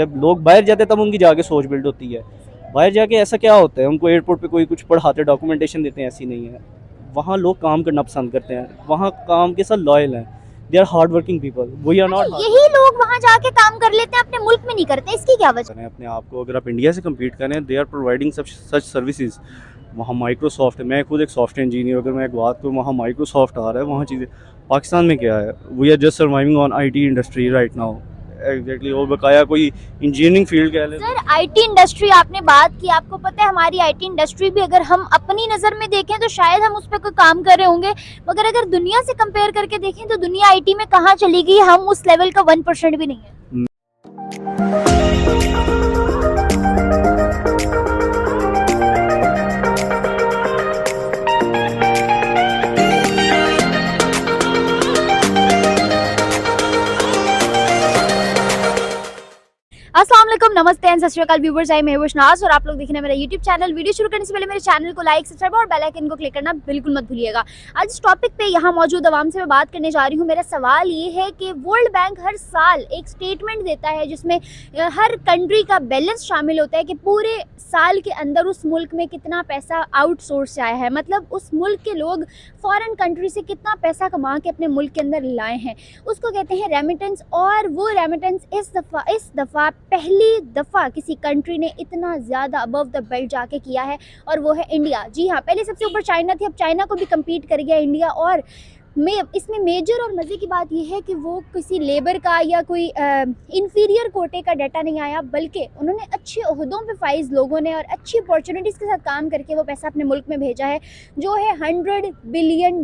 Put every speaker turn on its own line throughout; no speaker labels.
जब लोग बाहर जाते हैं तब उनकी जाके सोच बिल्ड होती है। बाहर जाके ऐसा क्या होता है, उनको एयरपोर्ट पे कोई कुछ पढ़ाते डॉक्यूमेंटेशन देते हैं, ऐसी नहीं है। वहाँ लोग काम करना पसंद करते हैं, वहाँ काम के साथ लॉयल हैं। They are hard working people, we are
अच्छा,
नॉट हार्ड।
यही लोग वहाँ जाके काम कर लेते हैं, अपने मुल्क में नहीं करते, इसकी क्या वजह?
करें अपने आप को, अगर आप इंडिया से कम्पीट करें, they are providing such services. वहाँ माइक्रोसॉफ्ट है, मैं खुद एक सॉफ्टवेयर इंजीनियर, अगर मैं एक बात करूँ, वहाँ माइक्रोसॉफ्ट आ रहा है, वहाँ चीज़ें। पाकिस्तान में क्या है, we are just surviving on IT industry right now. Exactly, और बकाया कोई इंजीनियरिंग फील्ड कह लें।
सर, आईटी इंडस्ट्री आपने बात की, आपको पता है हमारी आईटी इंडस्ट्री भी अगर हम अपनी नज़र में देखें तो शायद हम उस पर कोई काम कर रहे होंगे, मगर अगर दुनिया से कंपेयर करके देखें तो दुनिया आईटी में कहाँ चली गई, हम उस लेवल का 1% भी नहीं है। अस्सलाम वालेकुम, नमस्ते एंड सत श्री अकाल व्यूअर्स, आई महबूब नाज और आप लोग देख रहे हैं मेरा यूट्यूब चैनल। वीडियो शुरू करने से पहले मेरे चैनल को लाइक, सब्सक्राइब और बेल आइकन को क्लिक करना बिल्कुल मत भूलिएगा। आज इस टॉपिक पे यहाँ मौजूद आवाम से मैं बात करने जा रही हूँ। मेरा सवाल ये है कि वर्ल्ड बैंक हर साल एक स्टेटमेंट देता है जिसमें हर कंट्री का बैलेंस शामिल होता है कि पूरे साल के अंदर उस मुल्क में कितना पैसा आउटसोर्स से आया है, मतलब उस मुल्क के लोग फॉरेन कंट्री से कितना पैसा कमा के अपने मुल्क के अंदर लाए हैं, उसको कहते हैं रेमिटेंस। और वो रेमिटेंस इस दफ़ा पहली दफ़ा किसी कंट्री ने इतना ज़्यादा अबव द बेल्ट जाके किया है और वो है इंडिया। जी हाँ, पहले सबसे ऊपर चाइना थी, अब चाइना को भी कम्पीट कर गया इंडिया। और इसमें मेजर और मज़े की बात यह है कि वो किसी लेबर का या कोई इंफीरियर कोटे का डाटा नहीं आया, बल्कि उन्होंने अच्छे ओहदों पे फाइज लोगों ने और अच्छी अपॉर्चुनिटीज़ के साथ काम करके वो पैसा अपने मुल्क में भेजा है, जो है $100 बिलियन।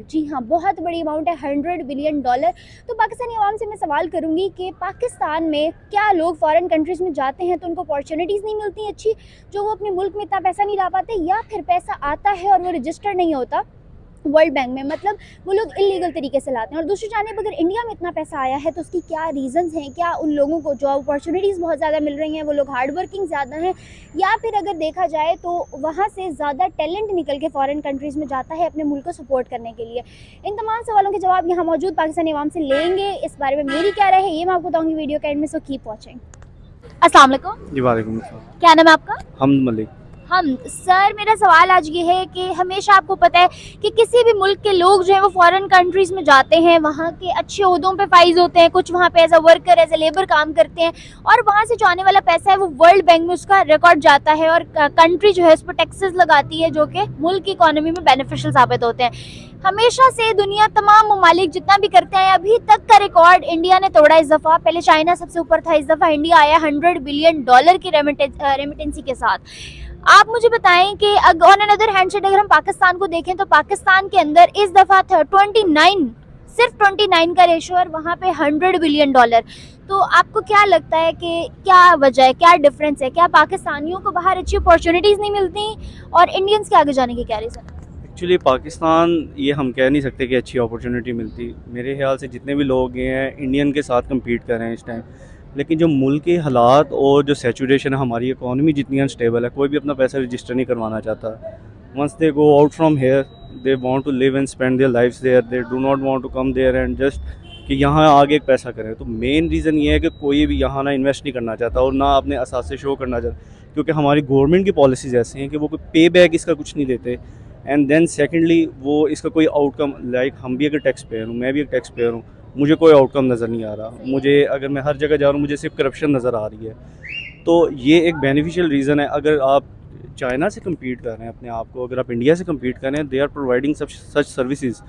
जी हाँ, बहुत बड़ी अमाउंट है, $100 बिलियन। तो पाकिस्तानी आवाम से मैं सवाल करूँगी कि पाकिस्तान में क्या लोग फॉरेन कंट्रीज़ में जाते हैं तो उनको अपॉर्चुनिटीज़ नहीं मिलती अच्छी, जो वो अपने मुल्क में इतना पैसा नहीं ला पाते, या फिर पैसा आता है और वो रजिस्टर नहीं होता वर्ल्ड बैंक में, मतलब वो लोग इलीगल तरीके से लाते हैं। और दूसरी जानिब अगर इंडिया में इतना पैसा आया है तो उसकी क्या रीज़न्स हैं, क्या उन लोगों को जॉब अपॉर्चुनिटीज़ बहुत ज़्यादा मिल रही हैं, वो लोग हार्ड वर्किंग ज़्यादा हैं, या फिर अगर देखा जाए तो वहाँ से ज़्यादा टैलेंट निकल के फॉरेन कंट्रीज़ में जाता है अपने मुल्क को सपोर्ट करने के लिए। इन तमाम सवालों के जवाब यहाँ मौजूद पाकिस्तानी अवाम से लेंगे। इस बारे में मेरी क्या राय है ये मैं आपको बताऊँगी वीडियो के एंड में, सो कीप वॉचिंग। अस्सलाम वालेकुम।
जी वालेकुम अस्सलाम।
क्या नाम है आपका?
हमद मलिक।
हम सर, मेरा सवाल आज ये है कि हमेशा आपको पता है कि किसी भी मुल्क के लोग जो हैं वो फॉरेन कंट्रीज़ में जाते हैं, वहाँ के अच्छे ओहदों पे फाइज होते हैं, कुछ वहाँ पे as a worker as a labour काम करते हैं, और वहाँ से जो आने वाला पैसा है वो वर्ल्ड बैंक में उसका रिकॉर्ड जाता है और कंट्री जो है उस पर टैक्सेस लगाती है, जो कि मुल्क की इकॉनमी में बेनिफिशियल साबित होते हैं। हमेशा से दुनिया तमाम ममालिक जितना भी करते हैं, अभी तक का रिकॉर्ड इंडिया ने तोड़ा इस दफ़ा। पहले चाइना सबसे ऊपर था, इस दफ़ा इंडिया आया $100 बिलियन की रेमिटेंसी के साथ। आप मुझे बताएं कि ऑन अनदर हैंड साइड अगर हम पाकिस्तान को देखें तो पाकिस्तान के अंदर इस दफ़ा था 29, सिर्फ 29 का रेशो, और वहाँ पे $100 बिलियन। तो आपको क्या लगता है कि क्या वजह है, क्या डिफरेंस है, क्या पाकिस्तानियों को बाहर अच्छी अपॉर्चुनिटीज़ नहीं मिलती और इंडियंस के आगे जाने के क्या रीज़न है?
एक्चुअली पाकिस्तान, ये हम कह नहीं सकते कि अच्छी अपॉर्चुनिटी मिलती। मेरे ख्याल से जितने भी लोग गए हैं इंडियन के साथ कम्पीट कर रहे हैं इस टाइम, लेकिन जो मुल्क के हालात और जो सैचुरेशन है, हमारी इकॉनमी जितनी अनस्टेबल है, कोई भी अपना पैसा रजिस्टर नहीं करवाना चाहता। Once they go out from here, they want to live and spend their lives there, they do not want to come there and just कि यहाँ आगे एक पैसा करें। तो मेन रीज़न ये है कि कोई भी यहाँ ना इन्वेस्ट नहीं करना चाहता और ना अपने असासे शो करना चाहता, क्योंकि हमारी गवर्नमेंट की पॉलिसीज़ ऐसी हैं कि वो कोई पे बैक इसका कुछ नहीं देते। एंड देन सेकेंडली वो इसका कोई आउटकम, लाइक हम भी अगर टैक्स पेयर हूँ, मैं भी एक टैक्स पेयर हूँ, मुझे कोई आउटकम नज़र नहीं आ रहा। मुझे, अगर मैं हर जगह जा रहा हूँ, मुझे सिर्फ करप्शन नज़र आ रही है। तो ये एक बेनिफिशियल रीज़न है। अगर आप चाइना से कम्पीट कर रहे हैं अपने आप को, अगर आप इंडिया से कम्पीट कर रहे हैं, they are providing such services.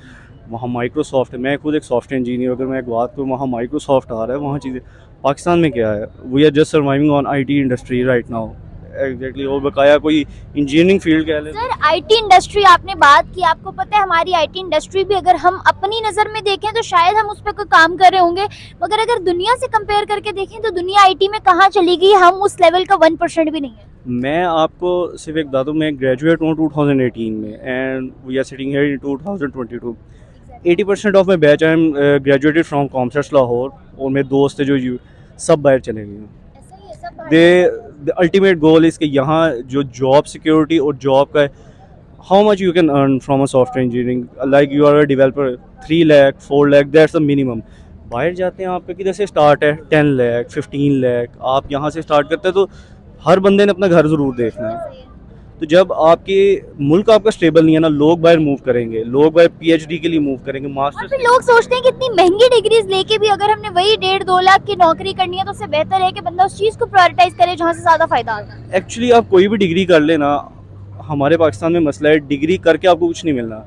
वहाँ माइक्रोसॉफ्ट है, मैं खुद एक सॉफ्टवेयर इंजीनियर, अगर मैं एक बात करूँ, वहाँ माइक्रोसॉफ्ट आ रहा है, वहाँ चीज़ें। पाकिस्तान में क्या है, we are just surviving on IT industry right now. Exactly, और बकाया कोई इंजीनियरिंग फील्ड कह लें।
सर, आईटी इंडस्ट्री आपने बात की, आपको पता है हमारी आईटी इंडस्ट्री भी अगर हम अपनी नज़र में देखें तो शायद हम उस पर कोई काम कर रहे होंगे, मगर अगर दुनिया से कंपेयर करके देखें तो दुनिया आईटी में कहाँ चली गई, हम उस लेवल का 1% भी नहीं है।
मैं आपको सिर्फ एक बता दूँ, मैं ग्रेजुएट हूँ 2018 में and we are sitting here in 2022। 80% of my batch I am graduated from commerce Lahore, और मेरे दोस्त जो सब बाहर चले गए हैं।
ऐसा ही है, सब बाहर
दे अल्टीमेट गोल इसके यहाँ जो जॉब सिक्योरिटी और जॉब का, how much you can earn from a software engineering, like you are a developer, 3 lakh 4 lakh, that's the minimum. बाहर जाते हैं, आप पे किधर से स्टार्ट है 10 लाख 15 लाख, आप यहाँ से स्टार्ट करते हैं तो हर बंदे ने अपना घर ज़रूर देखना है। तो जब आपके मुल्क आपका स्टेबल नहीं है ना, लोग बाहर मूव करेंगे, लोग बाहर पीएचडी के लिए मूव करेंगे,
और
मास्टर्स
फिर
के
लोग सोचते हैं कि इतनी महंगी डिग्रीज लेके भी अगर हमने वही 1.5-2 लाख की नौकरी करनी है तो उससे बेहतर है कि बंदा उस चीज को प्रायोरिटाइज करे जहाँ से ज्यादा फायदा आता है।
लिए। एक्चुअली आप कोई भी डिग्री कर लेना, हमारे पाकिस्तान में मसला है डिग्री करके आपको कुछ नहीं मिलना।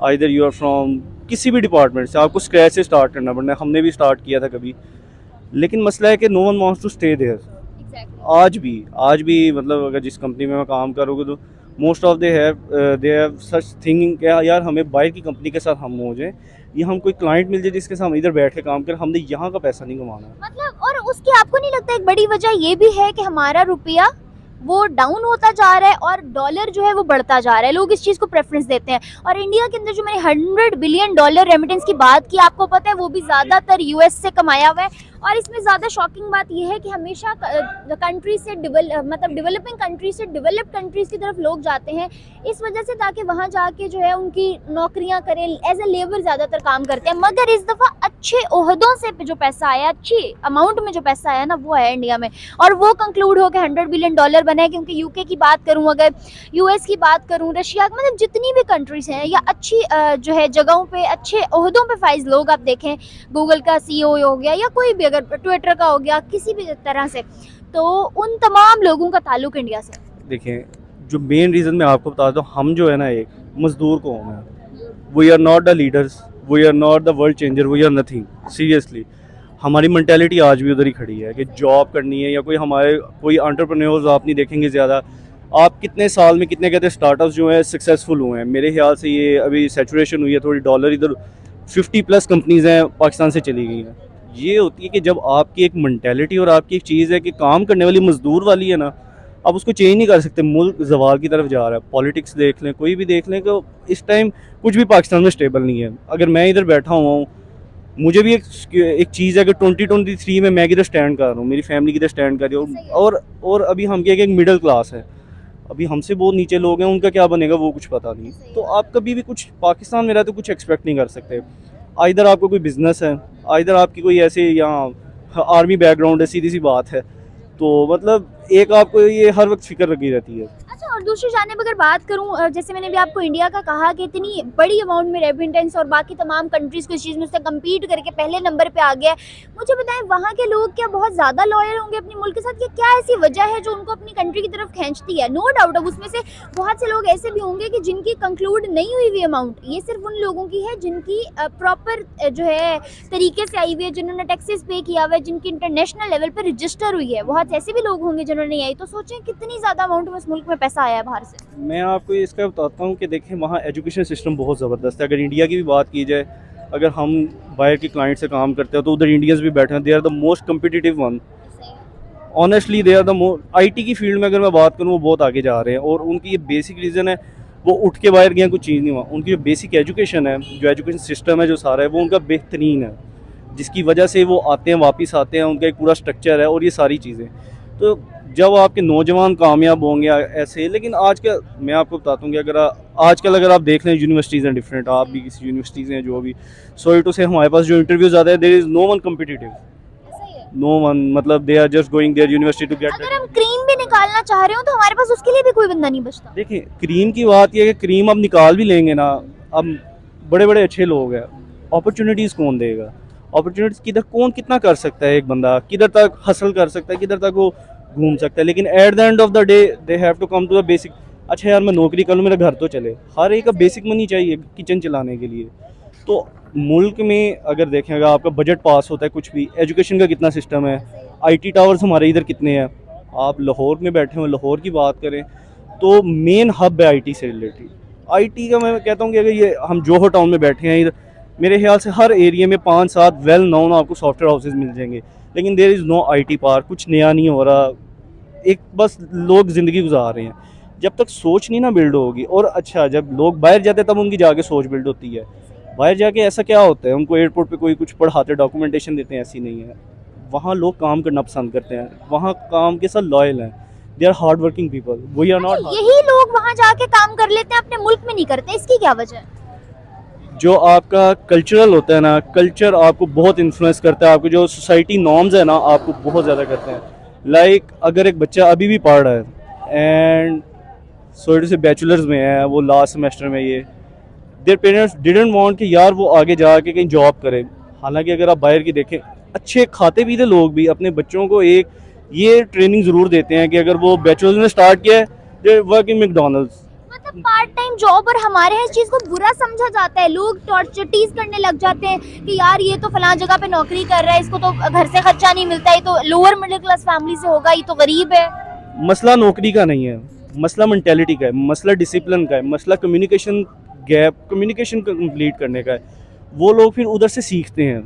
आइदर यू आर फ्रॉम किसी भी डिपार्टमेंट से, आपको स्क्रैच से स्टार्ट करना पड़ना है। हमने भी स्टार्ट किया था कभी, लेकिन मसला है कि no one wants to stay there. आज भी मतलब अगर जिस कंपनी में मैं काम करोगे तो most of they have such thinking कि यार हमें बाहर की कंपनी के साथ हम हो जाए, या हम कोई क्लाइंट मिल जाए जिसके साथ हम इधर बैठ के काम करें, हमने यहाँ का पैसा नहीं कमाना है।
मतलब और उसकी आपको नहीं लगता एक बड़ी वजह ये भी है कि हमारा रुपया वो डाउन होता जा रहा है और डॉलर जो है वो बढ़ता जा रहा है, लोग इस चीज़ को प्रेफरेंस देते हैं। और इंडिया के अंदर जो मैंने $100 बिलियन रेमिटेंस की बात की, आपको पता है वो भी ज़्यादातर यूएस से कमाया हुआ है। और इसमें ज़्यादा शॉकिंग बात यह है कि हमेशा कंट्री से मतलब डेवलपिंग कंट्री से डेवलप्ड कंट्रीज़ की तरफ लोग जाते हैं इस वजह से, ताकि वहाँ जाके जो है उनकी नौकरियाँ करें, एज ए लेबर ज़्यादातर काम करते हैं। मगर इस दफ़ा अच्छे ओहदों से जो पैसा आया, अच्छी अमाउंट में जो पैसा आया ना, वो है इंडिया में। और वो कंक्लूड हो गया $100 बिलियन बने, क्योंकि यूके की बात करूं, अगर यूएस की बात करूं, रशिया, मतलब जितनी भी कंट्रीज हैं या अच्छी जो है जगहों पे अच्छे ओहदों पे फाइज लोग आप देखें, गूगल का सीईओ हो गया या कोई भी, अगर ट्विटर का हो गया, किसी भी तरह से, तो उन तमाम लोगों का ताल्लुक इंडिया से।
देखें, जो मेन रीज़न मैं आपको बताता हूँ, हम जो है ना एक मजदूर कौम है। We are not the leaders, we are not the world changer, we are nothing. Seriously हमारी मेंटेलिटी आज भी उधर ही खड़ी है कि जॉब करनी है, या कोई एंटरप्रेन्योर्स आप नहीं देखेंगे ज़्यादा। आप कितने साल में कितने कहते हैं स्टार्टअप्स जो हैं सक्सेसफुल हुए हैं। मेरे ख्याल से ये अभी सैचुरेशन हुई है थोड़ी, डॉलर इधर 50+ कंपनीज़ हैं पाकिस्तान से चली गई हैं। ये होती है कि जब आपकी एक मेंटेलिटी और आपकी एक चीज़ है कि काम करने वाली मजदूर वाली है ना, आप उसको चेंज नहीं कर सकते। मुल्क जवाल की तरफ जा रहा है, पॉलिटिक्स देख लें, कोई भी देख लें, तो इस टाइम कुछ भी पाकिस्तान में स्टेबल नहीं है। अगर मैं इधर बैठा हुआ हूँ, मुझे भी एक चीज़ है कि 2023 में मैं किधर स्टैंड कर रहा हूँ, मेरी फैमिली किधर स्टैंड कर रही है। और अभी हम क्या, एक मिडिल क्लास है, अभी हमसे बहुत नीचे लोग हैं, उनका क्या बनेगा वो कुछ पता नहीं। तो आप कभी भी कुछ पाकिस्तान में रहते कुछ एक्सपेक्ट नहीं कर सकते। आइधर आपको कोई बिजनेस है, आइधर आपकी कोई ऐसे यहाँ आर्मी बैकग्राउंड है, सीधी सी बात है। तो मतलब एक आपको ये हर वक्त फिक्र लगी रहती है।
अच्छा, और दूसरी जानिब अगर बात करूं, जैसे मैंने भी आपको इंडिया का कहा कि इतनी बड़ी अमाउंट में रेमिटेंस और बाकी तमाम कंट्रीज़ को इस चीज़ में उससे कम्पीट करके पहले नंबर पे आ गया है। मुझे बताएं, वहाँ के लोग क्या बहुत ज़्यादा लॉयल होंगे अपने मुल्क के साथ, या क्या ऐसी वजह है जो उनको अपनी कंट्री की तरफ खींचती है? नो डाउट अब उसमें से बहुत से लोग ऐसे भी होंगे कि जिनकी कंक्लूड नहीं हुई हुई अमाउंट, ये सिर्फ उन लोगों की है जिनकी प्रॉपर जो है तरीके से आई हुई है, जिन्होंने टैक्सेस पे किया हुआ है, जिनकी इंटरनेशनल लेवल पर रजिस्टर हुई है। बहुत ऐसे भी लोग होंगे जिन्होंने नहीं आई। तो सोचें कितनी ज़्यादा अमाउंट में उस मुल्क में पैसा आया है बाहर से।
मैं आपको इसका बताता हूँ कि देखें, वहाँ एजुकेशन सिस्टम बहुत ज़बरदस्त है। अगर इंडिया की भी बात की जाए, अगर हम बाहर के क्लाइंट से काम करते हैं तो उधर इंडियंस भी बैठे हैं, they are the most competitive one. Honestly they are the IT की फील्ड में अगर मैं बात करूँ, वो बहुत आगे जा रहे हैं। और उनकी ये बेसिक रीज़न है, वो उठ के बाहर गए, कुछ चीज़ नहीं हुआ। उनकी जो बेसिक एजुकेशन है, जो एजुकेशन सिस्टम है, जो सारा है, वो उनका बेहतरीन है, जिसकी वजह से वो आते हैं, वापस आते हैं, उनका एक पूरा स्ट्रक्चर है और ये सारी चीज़ें। तो जब आपके नौजवान कामयाब होंगे ऐसे। लेकिन आज का मैं आपको बताता हूँ कि आजकल अगर आप देख लें, यूनिवर्सिटीज़ हैं डिफरेंट, आप भी किसी यूनिवर्सिटीज़ हैं जो भी, सॉरी टू से हमारे पास जो इंटरव्यूज़ आते हैं, there is no one competitive, no one. मतलब they are just going there university to get.
अगर हम क्रीम भी निकालना चाह रहे हो तो हमारे पास उसके लिए भी कोई बंदा नहीं बचता।
देखिए, क्रीम की बात यह है कि क्रीम अब निकाल भी लेंगे ना, अब बड़े बड़े अच्छे लोग हैं, अपॉर्चुनिटीज़ कौन देगा? अपॉर्चुनिटीज़ किधर, कौन कितना कर सकता है? एक बंदा किधर तक हसल कर सकता है, किधर तक वो घूम सकता है। लेकिन at the end of the day they have to come to the basic. अच्छा यार, मैं नौकरी कर लूँ, मेरा घर तो चले। हर एक का बेसिक मनी चाहिए किचन चलाने के लिए। तो मुल्क में अगर देखें, अगर आपका बजट पास होता है कुछ भी, एजुकेशन का कितना सिस्टम है, आईटी टावर्स हमारे इधर कितने हैं। आप लाहौर में बैठे हो, लाहौर की बात करें तो मेन हब है आईटी से रिलेटेड। आईटी का मैं कहता हूँ कि अगर ये हम जोहर टाउन में बैठे हैं इधर, मेरे ख्याल से हर एरिया में 5-7 वेल नोन आपको सॉफ्टवेयर हाउसेज मिल जाएंगे। लेकिन there is no IT park, कुछ नया नहीं हो रहा, एक बस लोग ज़िंदगी गुजार रहे हैं। जब तक सोच नहीं ना बिल्ड होगी। और अच्छा, जब लोग बाहर जाते हैं तब उनकी जाके सोच बिल्ड होती है। बाहर जाके ऐसा क्या होता है, उनको एयरपोर्ट पे कोई कुछ पढ़ाते, डॉक्यूमेंटेशन देते हैं, ऐसी नहीं है। वहाँ लोग काम करना पसंद करते हैं, वहाँ काम के साथ लॉयल हैं, they are hard working people, we are not.
यही लोग वहाँ जाके काम कर लेते हैं, अपने मुल्क में नहीं करते, इसकी क्या वजह है?
जो आपका कल्चरल होता है ना, कल्चर आपको बहुत इन्फ्लुएंस करता है, आपको जो सोसाइटी नॉर्म्स है ना आपको बहुत ज़्यादा करते हैं। लाइक अगर एक बच्चा अभी भी पढ़ रहा है एंड सोइड से बैचलर्स में है, वो लास्ट सेमेस्टर में, ये देयर पेरेंट्स डिडंट वांट कि यार वो आगे जाके कहीं जॉब करे। हालांकि अगर आप बाहर की देखें, अच्छे खाते पीते लोग भी अपने बच्चों को एक ये ट्रेनिंग ज़रूर देते हैं कि अगर वो बैचलर्स ने स्टार्ट किया है, दे वर्क इन मैकडॉनल्ड्स।
मतलब पार्ट टाइम जॉब, और हमारे यहाँ इस चीज को बुरा समझा जाता है, लोग टॉर्चर टीज करने लग जाते हैं कि यार ये तो फलां जगह पे नौकरी कर रहा है, इसको तो घर से खर्चा नहीं मिलता, ये तो लोअर मिडिल क्लास फैमिली से होगा, ये तो गरीब है।
मसला नौकरी का नहीं है, मसला मेंटेलिटी का है, मसला डिसिप्लिन का है, मसला कम्युनिकेशन गैप, कम्युनिकेशन कंप्लीट करने का है। वो लोग फिर उधर से सीखते हैं,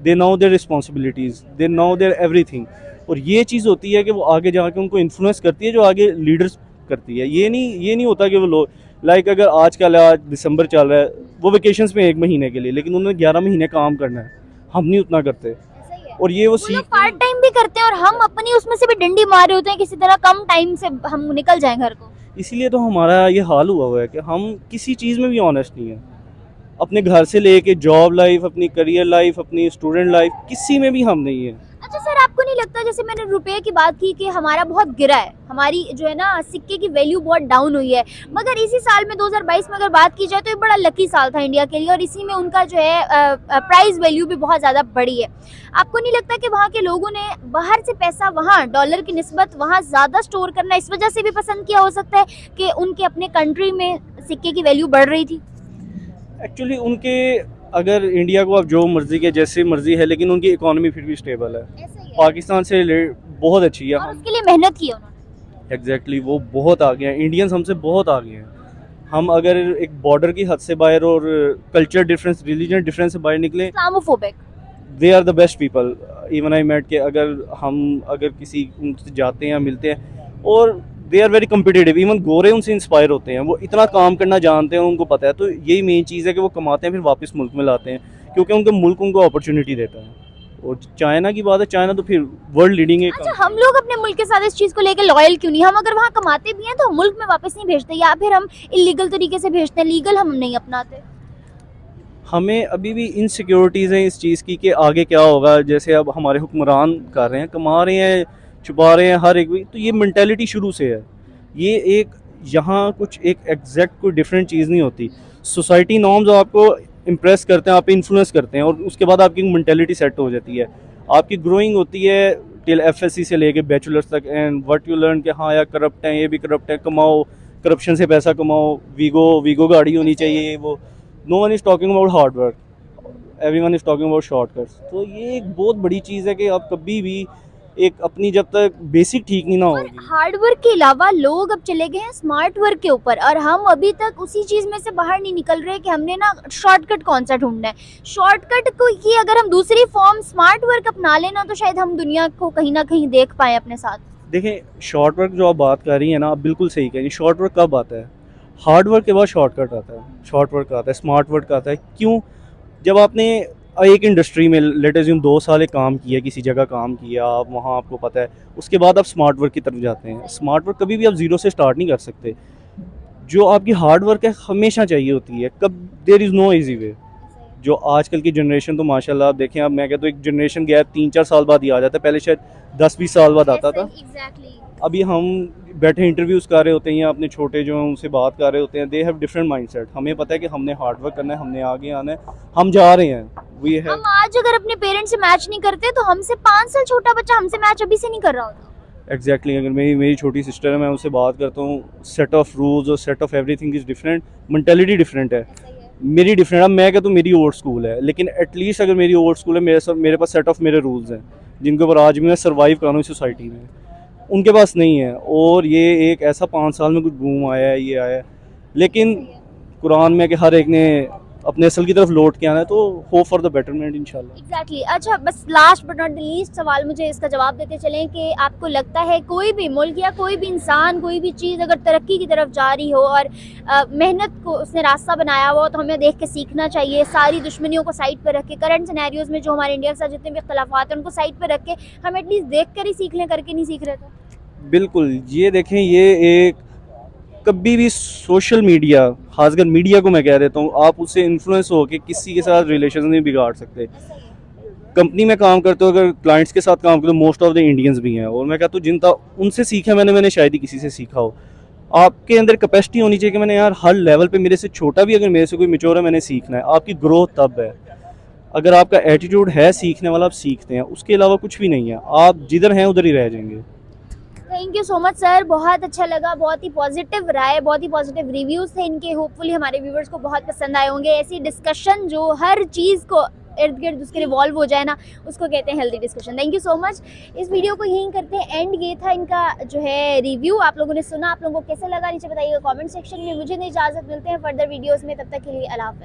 they know their responsibilities, they know their everything. और ये चीज़ होती है कि वो आगे जाके उनको इन्फ्लुएंस करती है, जो आगे लीडर्स करती है। ये नहीं होता कि वो लोग लाइक अगर आज दिसंबर चल रहा है, वो वेकेशंस में 1 महीने के लिए, लेकिन उन्होंने 11 महीने काम करना है, हम नहीं उतना करते। और ये वो
वो लोग पार्ट टाइम भी करते हैं और हम अपनी उसमें से भी डंडी मारे होते हैं किसी तरह कम टाइम से हम निकल जाएं घर को।
इसीलिए तो हमारा ये हाल हुआ है कि हम किसी चीज़ में भी ऑनेस्ट नहीं है। अपने घर से लेके जॉब लाइफ, अपनी करियर लाइफ, अपनी स्टूडेंट लाइफ, किसी में भी हम नहीं है।
अच्छा सर, आपको नहीं लगता, जैसे मैंने रुपए की बात की कि हमारा बहुत गिरा है, हमारी जो है ना सिक्के की वैल्यू बहुत डाउन हुई है, मगर इसी साल में 2022 में अगर बात की जाए तो ये बड़ा लकी साल था इंडिया के लिए, और इसी में उनका जो है प्राइस वैल्यू भी बहुत ज़्यादा बढ़ी है। आपको नहीं लगता कि वहाँ के लोगों ने बाहर से पैसा वहाँ डॉलर की निस्बत वहाँ ज़्यादा स्टोर करना इस वजह से भी पसंद किया हो सकता है कि उनके अपने कंट्री में सिक्के की वैल्यू बढ़ रही थी?
एक्चुअली उनके, अगर इंडिया को आप जो मर्जी के जैसे मर्जी है, लेकिन उनकी इकोनॉमी फिर भी स्टेबल है,
ऐसा ही है।
पाकिस्तान से बहुत अच्छी है।
और उसके लिए मेहनत की है उन्होंने।
एग्जैक्टली वो बहुत आगे हैं, इंडियंस हमसे बहुत आगे हैं। हम अगर एक बॉर्डर की हद से बाहर और कल्चर डिफरेंस, रिलीजन डिफरेंस से बाहर निकले,
Islamophobic.
They are the best people. Even I met के अगर किसी उनसे जाते हैं, मिलते हैं, और they are very competitive. Even गोरे उनसे इंस्पायर होते हैं, वो इतना काम करना जानते हैं, उनको पता है। तो यही मेन चीज़ है कि वो कमाते हैं फिर वापस मुल्क में लाते हैं, क्योंकि उनका मुल्क उनको अपॉर्चुनिटी देता है। और चाइना की बात है, चाइना तो फिर वर्ल्ड लीडिंग है।
अच्छा, हम लोग अपने मुल्क के साथ इस चीज़ को लेके लॉयल क्यों नहीं? हम अगर वहाँ कमाते भी हैं तो हम मुल्क में वापस नहीं भेजते, या फिर हम इलीगल तरीके से भेजते हैं, लीगल हम नहीं अपनाते।
हमें अभी भी इनसिक्योरिटीज़ हैं इस चीज़ की कि आगे क्या होगा। जैसे अब हमारे हुक्मरान कर रहे हैं, कमा रहे हैं, छुपा रहे हैं हर एक भी, तो ये मेंटेलिटी शुरू से है। ये एक यहाँ कुछ एक एग्जैक्ट कोई डिफरेंट चीज़ नहीं होती। सोसाइटी नॉर्म्स आपको इम्प्रेस करते हैं, आप इन्फ्लुएंस करते हैं, और उसके बाद आपकी मेंटेलिटी सेट हो जाती है, आपकी ग्रोइंग होती है टिल एफएससी से लेके बैचलर्स तक। एंड व्हाट यू लर्न कि हाँ यार करप्ट है, ये भी करप्ट है, कमाओ, करप्शन से पैसा कमाओ, वीगो गाड़ी होनी चाहिए। वो no one is talking about hard work, everyone is talking about shortcuts. तो ये एक बहुत बड़ी चीज़ है कि आप कभी भी एक अपनी जब तक बेसिक ठीक नहीं ना होगी।
हार्ड वर्क के अलावा लोग अब चले गए हैं स्मार्ट वर्क के ऊपर, और हम अभी तक उसी चीज़ में से बाहर नहीं निकल रहे कि हमने ना शॉर्टकट कौन सा ढूंढना है। शॉर्टकट को की अगर हम दूसरी फॉर्म स्मार्ट वर्क अपना लेना तो शायद हम दुनिया को कहीं ना कहीं देख पाए अपने साथ।
देखें, शॉर्ट वर्क जो आप बात कर रही हैं ना, आप बिल्कुल सही कह रही हैं। शॉर्ट वर्क कब आता है? हार्ड वर्क के बाद शॉर्टकट आता है, शॉर्ट वर्क आता है, स्मार्ट वर्क आता है। क्यों? जब आपने एक इंडस्ट्री में लेट अज्यूम 2 साल एक काम किया, किसी जगह काम किया, आप वहाँ आपको पता है, उसके बाद आप स्मार्ट वर्क की तरफ जाते हैं। स्मार्ट वर्क कभी भी आप ज़ीरो से स्टार्ट नहीं कर सकते। जो आपकी हार्ड वर्क है हमेशा चाहिए होती है, कब there is no easy way. जो आजकल की जनरेशन तो माशाल्लाह आप देखें, अब मैं कहता हूँ एक जनरेशन गैप 3-4 साल बाद ही आ जाता है, पहले शायद 10-20 साल बाद आता था। अभी हम बैठे इंटरव्यूज़ कर रहे होते हैं, या अपने छोटे जो हैं उनसे बात कर रहे होते हैं, दे हैव डिफरेंट माइंडसेट। हमें पता है कि हमने हार्ड वर्क करना है, हमने आगे आना है, हम जा रहे हैं। वी है
हम आज अगर अपने पेरेंट्स से मैच नहीं करते तो हमसे 5 साल छोटा बच्चा हमसे मैच अभी से नहीं कर रहा होता।
एग्जैक्टली। अगर मेरी छोटी सिस्टर है, मैं उससे बात करता हूँ, सेट ऑफ रूल्स और set of everything is different, mentality different है, मेरी डिफरेंट। अब मैं कहता हूँ मेरी ओल्ड स्कूल है, लेकिन एटलीस्ट अगर मेरी ओल्ड स्कूल है, मेरे पास सेट ऑफ मेरे रूल्स हैं जिनके ऊपर आज भी मैं सर्वाइव कर रहा हूँ इस सोसाइटी में, उनके पास नहीं है। और ये एक ऐसा 5 साल में कुछ बूम आया है, ये आया है। लेकिन कुरान में कि हर एक ने अपने असल की तरफ लौट के आना है, तो होप फॉर द बेटरमेंट इंशाल्लाह।
एग्जैक्टली। अच्छा, बस last but not the least सवाल मुझे इसका जवाब देते चलें कि आपको लगता है कोई भी मुल्क या कोई भी इंसान, कोई भी चीज़ अगर तरक्की की तरफ जा रही हो और मेहनत को उसने रास्ता बनाया हुआ हो, तो हमें देख के सीखना चाहिए, सारी दुश्मनियों को साइड पर रख के, करंट सिनेरियोज में जो हमारे इंडिया के साथ जितने भी इख्तलाफात हैं उनको साइड पर रख के हम एटलीस्ट देख कर ही सीख लें, करके नहीं सीख रहे थे।
बिल्कुल, ये देखें, ये एक कभी भी सोशल मीडिया, खासकर मीडिया को मैं कह देता हूँ, आप उससे इन्फ्लुएंस हो के किसी के साथ रिलेशन नहीं बिगाड़ सकते। कंपनी में काम करते हो, अगर क्लाइंट्स के साथ काम करते हो, मोस्ट ऑफ द इंडियंस भी हैं, और मैं कहता हूँ जिनका उनसे सीखा मैंने शायद ही किसी से सीखा हो। आपके अंदर कैपेसिटी होनी चाहिए कि मैंने यार हर लेवल पे, मेरे से छोटा भी अगर मेरे से कोई मेच्योर है, मैंने सीखना है। आपकी ग्रोथ तब है अगर आपका एटीट्यूड है सीखने वाला, आप सीखते हैं, उसके अलावा कुछ भी नहीं है। आप जिधर हैं उधर ही रह जाएंगे।
Thank you so much sir, बहुत अच्छा लगा, बहुत ही पॉजिटिव राय, बहुत ही पॉजिटिव रिव्यूज़ थे इनके। होपफुली हमारे व्यूवर्स को बहुत पसंद आए होंगे। ऐसी डिस्कशन जो हर चीज़ को इर्द गिर्द उसके रिवॉल्व हो जाए ना, उसको कहते हैं healthy discussion. Thank you so much. इस वीडियो को यहीं करते हैं एंड। ये था इनका जो है रिव्यू, आप लोगों ने सुना, आप लोगों को कैसा लगा नीचे बताइएगा कमेंट सेक्शन में। मुझे नहीं इजाज़त, मिलते हैं फर्दर वीडियोज़ में, तब तक के लिए अल्लाह हाफ़िज़।